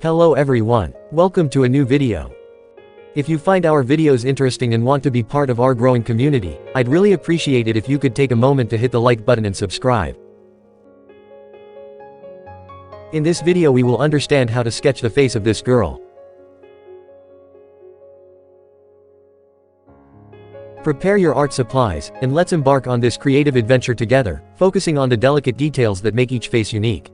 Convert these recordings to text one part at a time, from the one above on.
Hello everyone. Welcome to a new video. If you find our videos interesting and want to be part of our growing community, I'd really appreciate it if you could take a moment to hit the like button and subscribe. In this video we will understand how to sketch the face of this girl. Prepare your art supplies, and let's embark on this creative adventure together, focusing on the delicate details that make each face unique.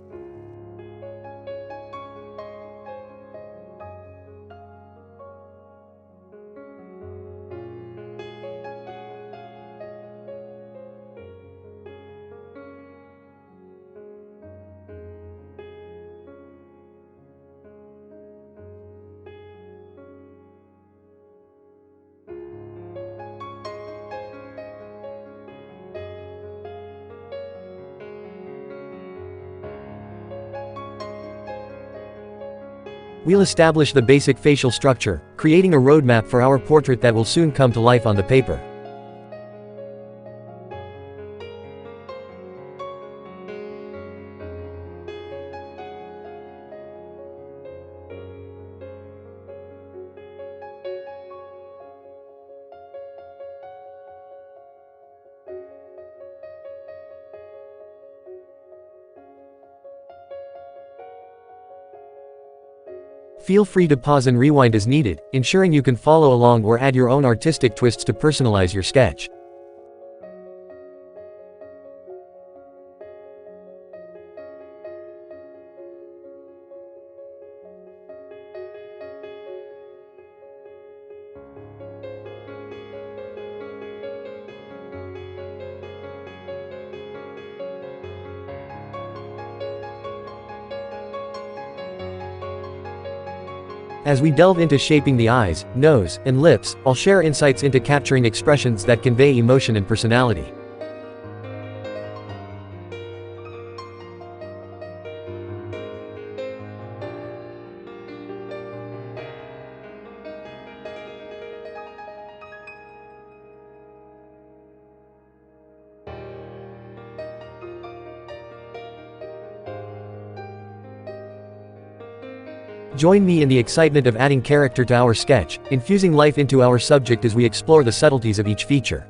We'll establish the basic facial structure, creating a roadmap for our portrait that will soon come to life on the paper. Feel free to pause and rewind as needed, ensuring you can follow along or add your own artistic twists to personalize your sketch. As we delve into shaping the eyes, nose, and lips, I'll share insights into capturing expressions that convey emotion and personality. Join me in the excitement of adding character to our sketch, infusing life into our subject as we explore the subtleties of each feature.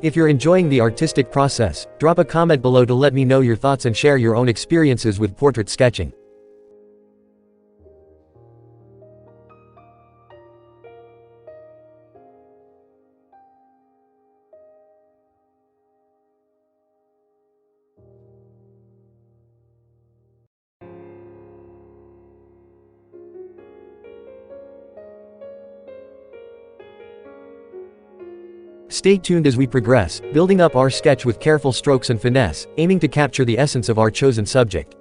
If you're enjoying the artistic process, drop a comment below to let me know your thoughts and share your own experiences with portrait sketching. Stay tuned as we progress, building up our sketch with careful strokes and finesse, aiming to capture the essence of our chosen subject.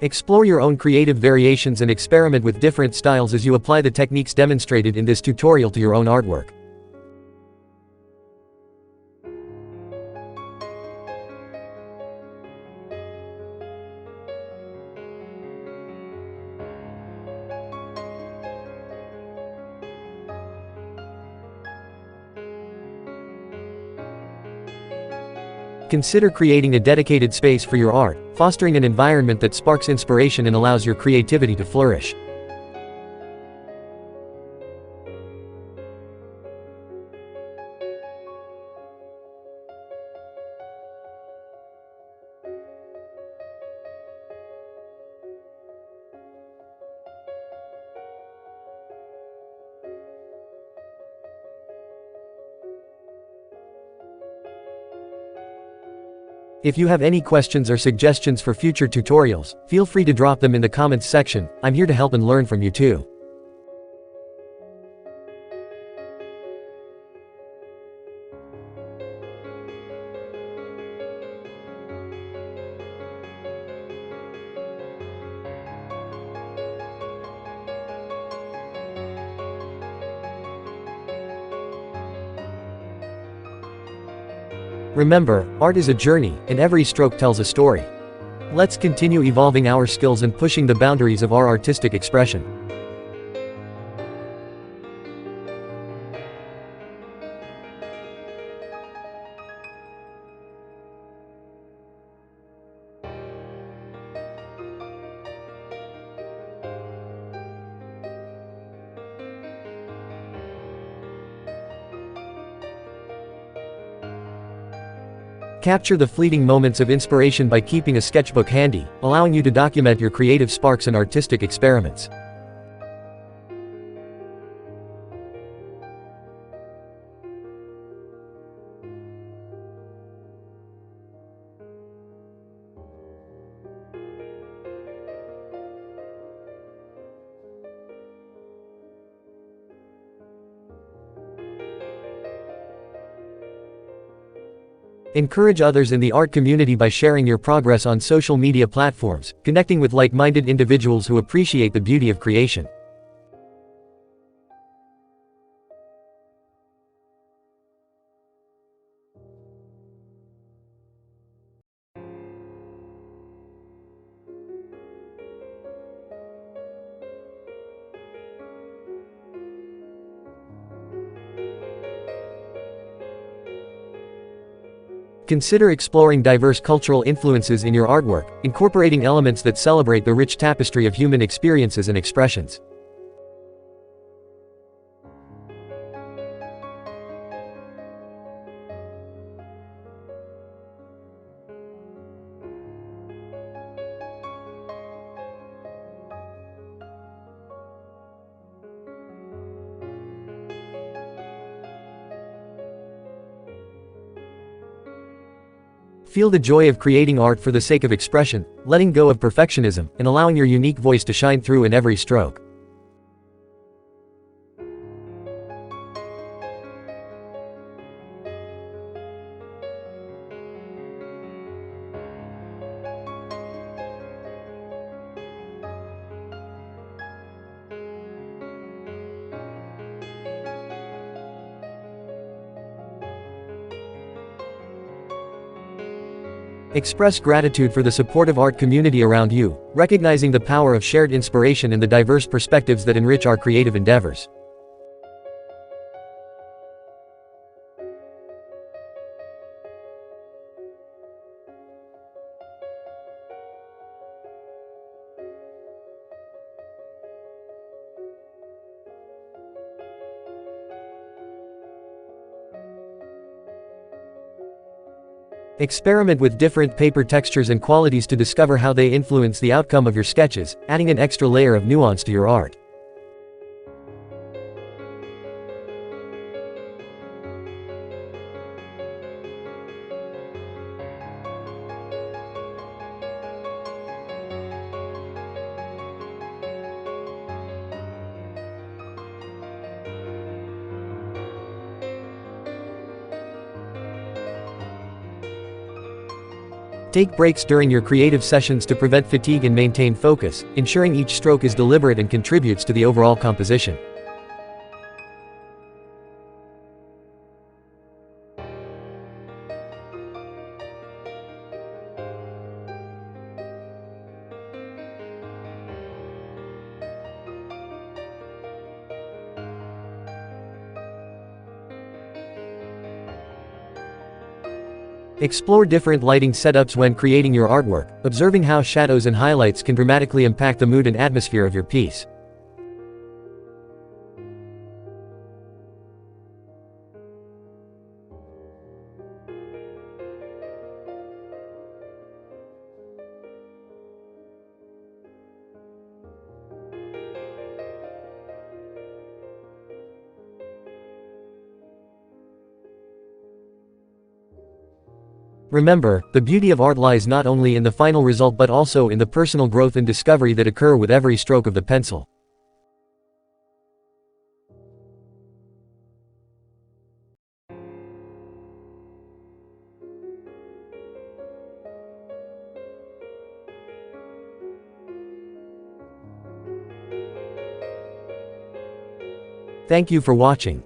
Explore your own creative variations and experiment with different styles as you apply the techniques demonstrated in this tutorial to your own artwork. Consider creating a dedicated space for your art, fostering an environment that sparks inspiration and allows your creativity to flourish. If you have any questions or suggestions for future tutorials, feel free to drop them in the comments section. I'm here to help and learn from you too. Remember, art is a journey, and every stroke tells a story. Let's continue evolving our skills and pushing the boundaries of our artistic expression. Capture the fleeting moments of inspiration by keeping a sketchbook handy, allowing you to document your creative sparks and artistic experiments. Encourage others in the art community by sharing your progress on social media platforms, connecting with like-minded individuals who appreciate the beauty of creation. Consider exploring diverse cultural influences in your artwork, incorporating elements that celebrate the rich tapestry of human experiences and expressions. Feel the joy of creating art for the sake of expression, letting go of perfectionism, and allowing your unique voice to shine through in every stroke. Express gratitude for the supportive art community around you, recognizing the power of shared inspiration and the diverse perspectives that enrich our creative endeavors. Experiment with different paper textures and qualities to discover how they influence the outcome of your sketches, adding an extra layer of nuance to your art. Take breaks during your creative sessions to prevent fatigue and maintain focus, ensuring each stroke is deliberate and contributes to the overall composition. Explore different lighting setups when creating your artwork, observing how shadows and highlights can dramatically impact the mood and atmosphere of your piece. Remember, the beauty of art lies not only in the final result but also in the personal growth and discovery that occur with every stroke of the pencil. Thank you for watching.